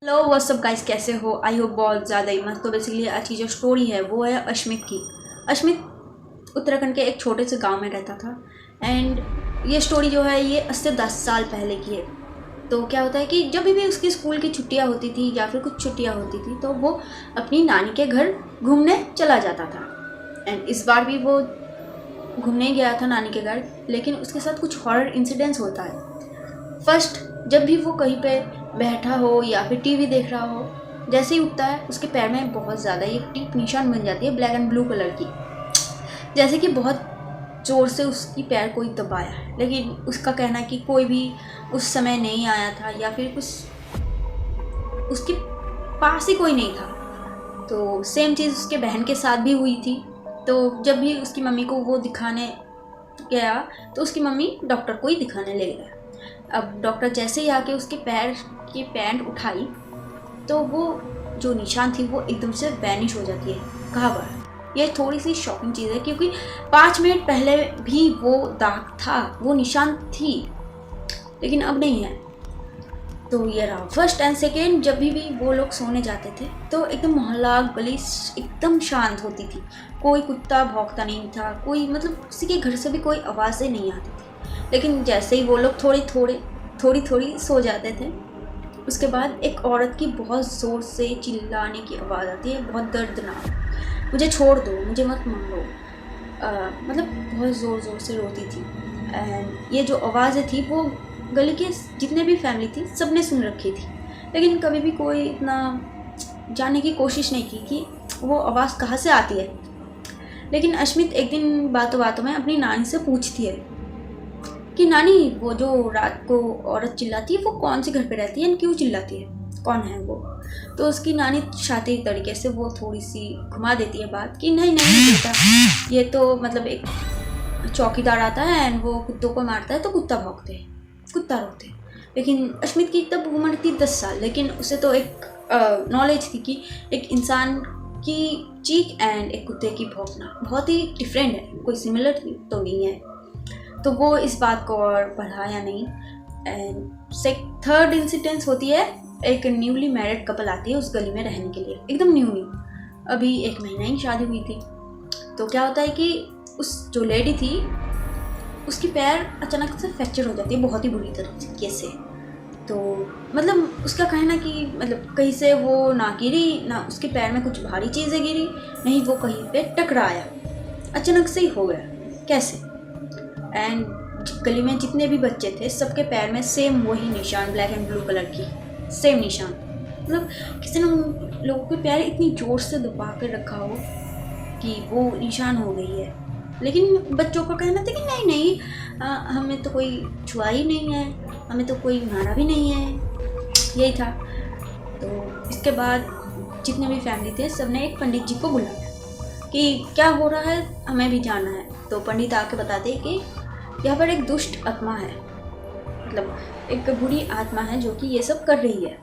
Hello what's up guys, कैसे हो? I hope बहुत ज़्यादा ही मस्त। तो बेसिकली आज की जो स्टोरी है वो है अश्मित की। अश्मित उत्तराखंड के एक छोटे से गांव में रहता था। एंड ये स्टोरी जो है ये 8 से 10 साल पहले की है। तो क्या होता है कि जब भी उसकी स्कूल की छुट्टियां होती थी या फिर कुछ छुट्टियां होती थी तो वो अपनी नानी के घर घूमने चला जाता था। एंड इस बार भी वो घूमने गया था नानी के घर, लेकिन उसके साथ कुछ हॉरर इंसिडेंट्स होता है। फर्स्ट, जब भी वो कहीं पे बैठा हो या फिर टीवी देख रहा हो, जैसे ही उठता है उसके पैर में बहुत ज़्यादा एक टीप निशान बन जाती है, ब्लैक एंड ब्लू कलर की। जैसे कि बहुत ज़ोर से उसकी पैर कोई दबाया है, लेकिन उसका कहना है कि कोई भी उस समय नहीं आया था या फिर कुछ उसके पास ही कोई नहीं था। तो सेम चीज़ उसके बहन के साथ भी हुई थी। तो जब भी उसकी मम्मी को वो दिखाने गया तो उसकी मम्मी डॉक्टर को ही दिखाने ले गया। अब डॉक्टर जैसे ही आके उसके पैर की पैंट उठाई तो वो जो निशान थी वो एकदम से वैनिश हो जाती है। कहाँ पर? यह थोड़ी सी शॉकिंग चीज़ है क्योंकि 5 मिनट पहले भी वो दाग था, वो निशान थी, लेकिन अब नहीं है। तो ये रहा फर्स्ट एंड सेकेंड। जब भी वो लोग सोने जाते थे तो एकदम मोहल्ला गली एकदम शांत होती थी। कोई कुत्ता भौंकता नहीं था, कोई मतलब किसी के घर से भी कोई आवाज़ें नहीं आती थी। लेकिन जैसे ही वो लोग थोड़ी थोड़ी सो जाते थे, उसके बाद एक औरत की बहुत ज़ोर से चिल्लाने की आवाज़ आती है, बहुत दर्दनाक। मुझे छोड़ दो, मुझे मत मारो। मतलब बहुत ज़ोर से रोती थी। एंड ये जो आवाज़ें थी वो गली के जितने भी फैमिली थी सब ने सुन रखी थी, लेकिन कभी भी कोई इतना जानने की कोशिश नहीं की कि वो आवाज़ कहाँ से आती है। लेकिन अश्मित एक दिन बातों बातों में अपनी नानी से पूछती है कि नानी, वो जो रात को औरत चिल्लाती है वो कौन से घर पे रहती है और क्यों चिल्लाती है, कौन है वो? तो उसकी नानी शातिर तरीके से वो थोड़ी सी घुमा देती है बात कि नहीं नहीं बेटा, ये तो मतलब एक चौकीदार आता है एंड वो कुत्तों को मारता है तो कुत्ता भौंकते हैं, कुत्ता रोते हैं। लेकिन अश्मित की तब उम्र थी 10 साल, लेकिन उसे तो एक नॉलेज थी कि एक इंसान की चीख एंड एक कुत्ते की भौंकना बहुत ही डिफरेंट है, कोई सिमिलर तो नहीं है। तो वो इस बात को और बढ़ाया नहीं। एंड थर्ड इंसिडेंस होती है, एक न्यूली मैरिड कपल आती है उस गली में रहने के लिए, एकदम न्यू, अभी 1 महीना ही शादी हुई थी। तो क्या होता है कि उस जो लेडी थी उसकी पैर अचानक से फ्रैक्चर हो जाती है बहुत ही बुरी तरीके से। तो मतलब उसका कहना कि मतलब कहीं से वो ना गिरी, ना उसके पैर में कुछ भारी चीज़ें गिरी, नहीं वो कहीं पे टकराया, अचानक से ही हो गया कैसे। एंड गली में जितने भी बच्चे थे सबके पैर में सेम वही निशान, ब्लैक एंड ब्लू कलर की सेम निशान। मतलब किसी ने उन लोगों के पैर इतनी ज़ोर से दबा कर रखा हो कि वो निशान हो गई है। लेकिन बच्चों का कहना था कि नहीं नहीं, हमें तो कोई छुआ ही नहीं है, हमें तो कोई मारा भी नहीं है, यही था। तो इसके बाद जितने भी फैमिली थे सब ने एक पंडित जी को बुलाया कि क्या हो रहा है, हमें भी जानना है। तो पंडित आके बताते कि यहाँ पर एक दुष्ट आत्मा है, मतलब एक बुरी आत्मा है जो कि ये सब कर रही है।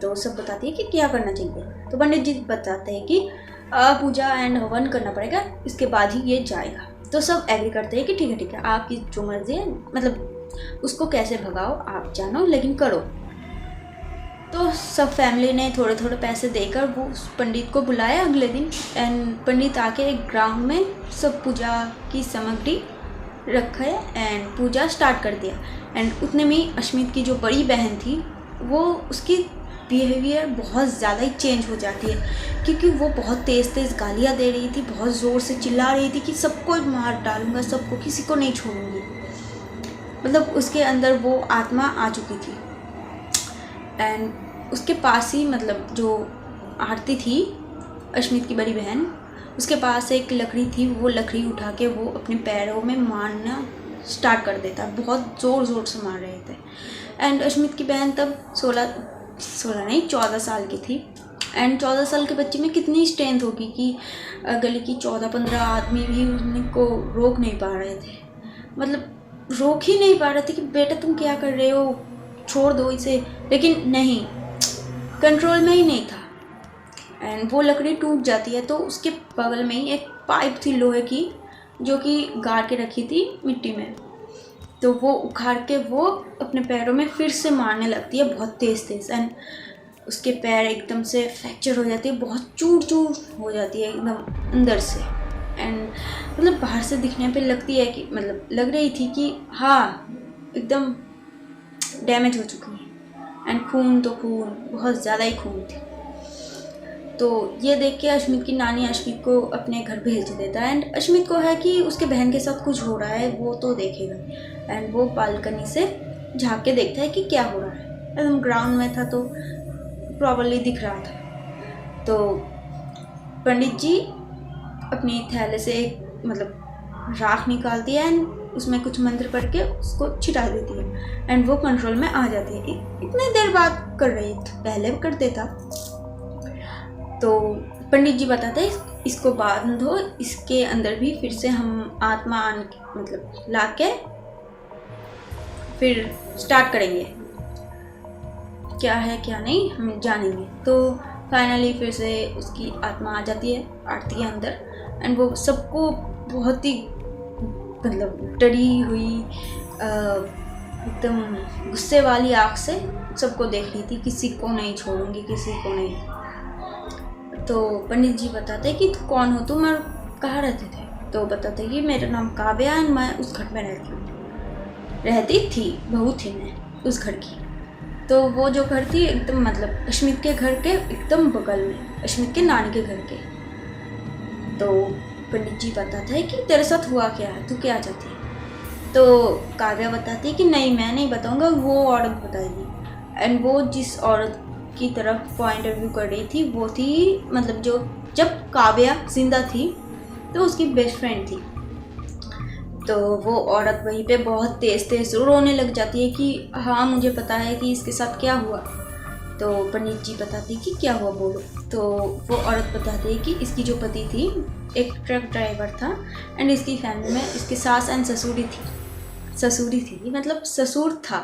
तो सब बताती है कि क्या करना चाहिए। तो पंडित जी बताते हैं कि पूजा एंड हवन करना पड़ेगा, इसके बाद ही ये जाएगा। तो सब एग्री करते हैं कि ठीक है आपकी जो मर्जी है, मतलब उसको कैसे भगाओ आप जानो, लेकिन करो। तो सब फैमिली ने थोड़े थोड़े पैसे देकर वो उस पंडित को बुलाया अगले दिन। एंड पंडित आके एक ग्राउंड में सब पूजा की सामग्री रखे एंड पूजा स्टार्ट कर दिया। एंड उतने में अश्मित की जो बड़ी बहन थी वो उसकी बिहेवियर बहुत ज़्यादा ही चेंज हो जाती है, क्योंकि वो बहुत तेज़ गालियाँ दे रही थी, बहुत ज़ोर से चिल्ला रही थी कि सबको मार डालूंगा, सबको, किसी को नहीं छोड़ूंगी। मतलब उसके अंदर वो आत्मा आ चुकी थी। एंड उसके पास ही मतलब जो आरती थी अश्मित की बड़ी बहन, उसके पास एक लकड़ी थी, वो लकड़ी उठा के वो अपने पैरों में मारना स्टार्ट कर देता, बहुत ज़ोर से मार रहे थे। एंड अश्मित की बहन तब 14 साल की थी। एंड 14 साल के बच्चे में कितनी स्ट्रेंथ होगी कि गली की 14-15 आदमी भी उनको रोक नहीं पा रहे थे, मतलब रोक ही नहीं पा रहे थे कि बेटा तुम क्या कर रहे हो, छोड़ दो इसे। लेकिन नहीं, कंट्रोल में ही नहीं था। एंड वो लकड़ी टूट जाती है तो उसके बगल में ही एक पाइप थी लोहे की जो कि गाड़ के रखी थी मिट्टी में। तो वो उखाड़ के वो अपने पैरों में फिर से मारने लगती है बहुत तेज़। एंड उसके पैर एकदम से फ्रैक्चर हो जाती है, बहुत चूर चूर हो जाती है एकदम अंदर से। एंड मतलब बाहर से दिखने पे लगती है कि मतलब लग रही थी कि हाँ एकदम डैमेज हो चुकी है। एंड खून तो खून, बहुत ज़्यादा ही खून थी। तो ये देख के अश्मित की नानी अश्मित को अपने घर भेज देता है। एंड अश्मित को है कि उसके बहन के साथ कुछ हो रहा है, वो तो देखेगा। एंड वो बालकनी से झाँक के देखता है कि क्या हो रहा है। एकदम ग्राउंड में था तो प्रॉपरली दिख रहा था। तो पंडित जी अपनी थैले से एक मतलब राख निकालती है एंड उसमें कुछ मंत्र पढ़ के उसको छिटा देती है। एंड वो कंट्रोल में आ जाती है। इतने देर बाद कर रही थी, पहले कर देता। तो पंडित जी बताते हैं इसको बांध दो, इसके अंदर भी फिर से हम आत्मा मतलब ला के फिर स्टार्ट करेंगे, क्या है क्या नहीं हम जानेंगे। तो फाइनली फिर से उसकी आत्मा आ जाती है आरती के अंदर। एंड वो सबको बहुत ही मतलब डरी हुई एकदम गुस्से वाली आँख से सबको देख रही थी, किसी को नहीं छोड़ूंगी, किसी को नहीं। तो पंडित जी बताते कि कौन हो तुम और कहाँ रहते थे। तो बताते कि मेरा नाम काव्या है, मैं उस घर में रहती थी, बहू थी मैं उस घर की। तो वो जो घर थी एकदम मतलब अश्मित के घर के एकदम बगल में, अश्मित के नानी के घर के। तो पंडित जी बताते हैं कि तेरे साथ हुआ क्या है, तू क्या चाहती है। तो काव्या बताती है कि नहीं मैं नहीं बताऊंगा, वो औरत बताएगी। एंड वो जिस औरत की तरफ पॉइंट ऑफ व्यू कर रही थी वो थी मतलब जो जब काव्या जिंदा थी तो उसकी बेस्ट फ्रेंड थी। तो वो औरत वहीं पे बहुत तेज़ रोने लग जाती है कि हाँ मुझे पता है कि इसके साथ क्या हुआ। तो पंडित जी बताती है कि क्या हुआ बोलो। तो वो औरत बताती है कि इसकी जो पति थी एक ट्रक ड्राइवर था एंड इसकी फैमिली में इसकी सास एंड ससुरी थी मतलब ससुर था।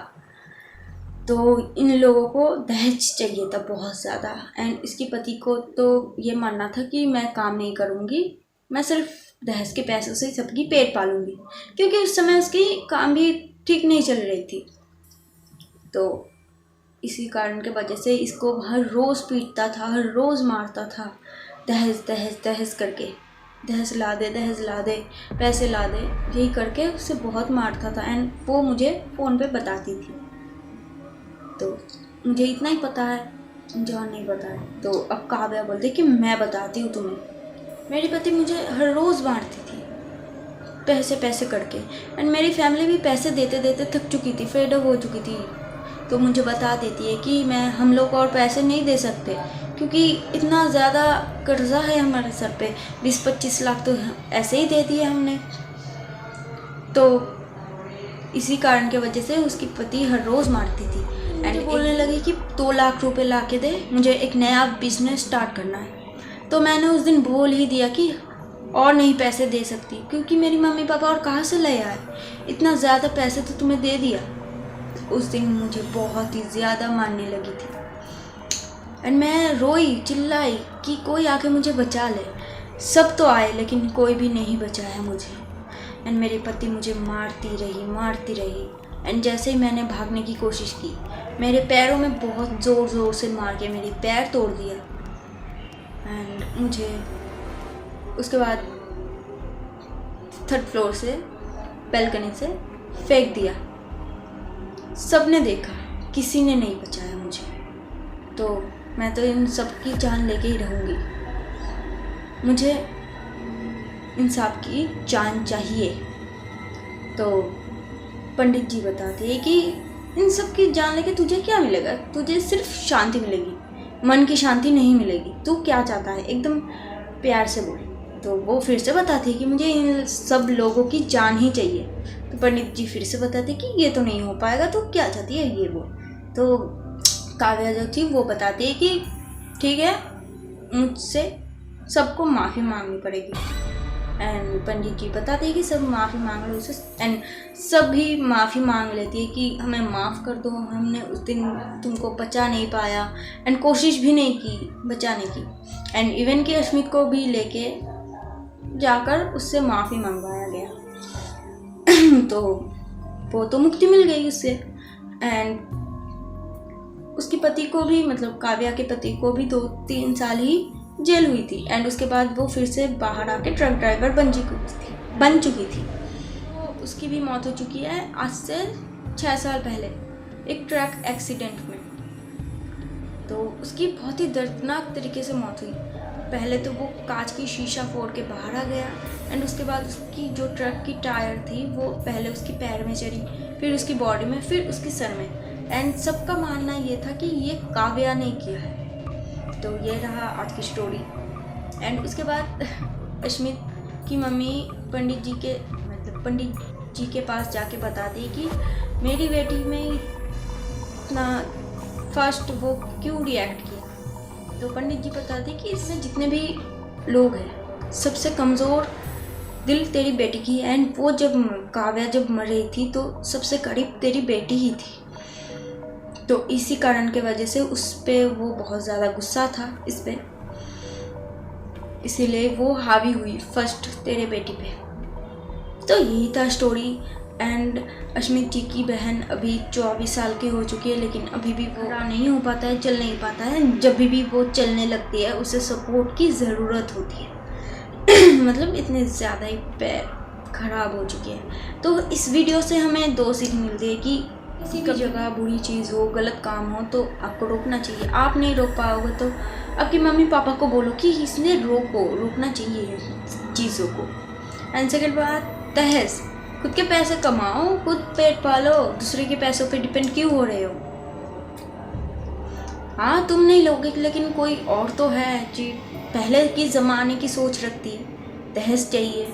तो इन लोगों को दहेज चाहिए था बहुत ज़्यादा। एंड इसकी पति को तो ये मानना था कि मैं काम नहीं करूँगी, मैं सिर्फ दहेज के पैसों से सबकी पेट पालूंगी, क्योंकि उस समय उसकी काम भी ठीक नहीं चल रही थी। तो इसी कारण के वजह से इसको हर रोज़ पीटता था, हर रोज़ मारता था, दहेज दहेज दहेज करके, दहेज ला दे, पैसे ला दे, यही करके उससे बहुत मारता था। एंड वो मुझे फ़ोन पे बताती थी। तो मुझे इतना ही पता है, मुझे और नहीं पता है। तो अब काव्या बोलती कि मैं बताती हूँ तुम्हें, मेरी पति मुझे हर रोज़ मारती थी पैसे करके। एंड मेरी फैमिली भी पैसे देते देते थक चुकी थी, फेड अप हो चुकी थी। तो मुझे बता देती है कि हम लोग और पैसे नहीं दे सकते क्योंकि इतना ज़्यादा कर्जा है हमारे सर पे, 20-25 लाख तो ऐसे ही दे दिए हमने। तो इसी कारण के वजह से उसकी पति हर रोज़ मारती थी। एंड बोलने लगी कि 2 लाख रुपए ला के दे, मुझे एक नया बिजनेस स्टार्ट करना है। तो मैंने उस दिन बोल ही दिया कि और नहीं पैसे दे सकती, क्योंकि मेरी मम्मी पापा और कहाँ से ले आए, इतना ज़्यादा पैसे तो तुम्हें दे दिया। उस दिन मुझे बहुत ही ज़्यादा मारने लगी थी एंड मैं रोई चिल्लाई कि कोई आके मुझे बचा ले। सब तो आए लेकिन कोई भी नहीं बचाया मुझे। एंड मेरे पति मुझे मारती रही। एंड जैसे ही मैंने भागने की कोशिश की, मेरे पैरों में बहुत ज़ोर से मार के मेरे पैर तोड़ दिया। एंड मुझे उसके बाद 3rd फ्लोर से बैल्कनी से फेंक दिया। सबने देखा, किसी ने नहीं बचाया मुझे। तो मैं तो इन सब की जान लेके ही रहूँगी, मुझे इंसाफ की जान चाहिए। तो पंडित जी बताते हैं कि इन सब की जान लेके तुझे क्या मिलेगा, तुझे सिर्फ शांति मिलेगी, मन की शांति नहीं मिलेगी। तू क्या चाहता है, एकदम प्यार से बोल। तो वो फिर से बताती है कि मुझे इन सब लोगों की जान ही चाहिए। तो पंडित जी फिर से बताते कि ये तो नहीं हो पाएगा, तो क्या चाहती है ये वो। तो काव्या जो थी वो बताती है कि ठीक है, मुझसे सबको माफ़ी मांगनी पड़ेगी। एंड पंडित जी बताते हैं कि सब माफ़ी मांग लो उसे। एंड सब भी माफ़ी मांग लेती है कि हमें माफ़ कर दो, हमने उस दिन तुमको बचा नहीं पाया एंड कोशिश भी नहीं की बचाने की। एंड इवन कि अश्मित को भी लेके जाकर उससे माफ़ी मंगवाया गया। तो वो तो मुक्ति मिल गई उससे। एंड उसके पति को भी, मतलब काव्या के पति को भी 2-3 साल ही जेल हुई थी एंड उसके बाद वो फिर से बाहर आके ट्रक ड्राइवर बन चुकी थी। तो उसकी भी मौत हो चुकी है आज से 6 साल पहले एक ट्रक एक्सीडेंट में। तो उसकी बहुत ही दर्दनाक तरीके से मौत हुई। पहले तो वो कांच की शीशा फोड़ के बाहर आ गया एंड उसके बाद उसकी जो ट्रक की टायर थी वो पहले उसकी पैर में चढ़ी, फिर उसकी बॉडी में, फिर उसके सर में एंड सबका मानना ये था कि ये काव्या ने किया है। तो ये रहा आज की स्टोरी। एंड उसके बाद अश्मित की मम्मी पंडित जी के पास जाके बताती कि मेरी बेटी में इतना फर्स्ट वो क्यों रिएक्ट किया। तो पंडित जी बताते कि इसमें जितने भी लोग हैं सबसे कमज़ोर दिल तेरी बेटी की है एंड वो काव्या जब मर रही थी तो सबसे करीब तेरी बेटी ही थी। तो इसी कारण के वजह से उस पे वो बहुत ज़्यादा गुस्सा था इस पे, इसीलिए वो हावी हुई फर्स्ट तेरे बेटी पे। तो यही था स्टोरी। एंड अश्मित जी की बहन अभी 24 साल की हो चुकी है लेकिन अभी भी वो नहीं हो पाता है, चल नहीं पाता है। जब भी वो चलने लगती है उसे सपोर्ट की ज़रूरत होती है मतलब इतने ज़्यादा ही पैर खराब हो चुके हैं। तो इस वीडियो से हमें 2 सीख मिलती है कि किसी भी जगह बुरी चीज़ हो, गलत काम हो तो आपको रोकना चाहिए। आप नहीं रोक पाओगे तो आपकी मम्मी पापा को बोलो कि इसने रोकना चाहिए चीज़ों को। एंड सेकेंड बात, तहस खुद के पैसे कमाओ, खुद पेट पालो, दूसरे के पैसों पे डिपेंड क्यों हो रहे हो। हाँ तुम नहीं लोगे लेकिन कोई और तो है जी पहले की ज़माने की सोच रखती है, दहेज चाहिए,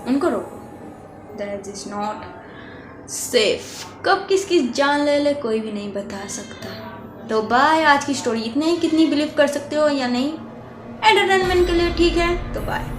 उनको रोको। दहेज इज़ नॉट सेफ। कब किसकी जान ले ले कोई भी नहीं बता सकता। तो बाय। आज की स्टोरी इतने ही, कितनी बिलीव कर सकते हो या नहीं, एंटरटेनमेंट के लिए ठीक है। तो बाय।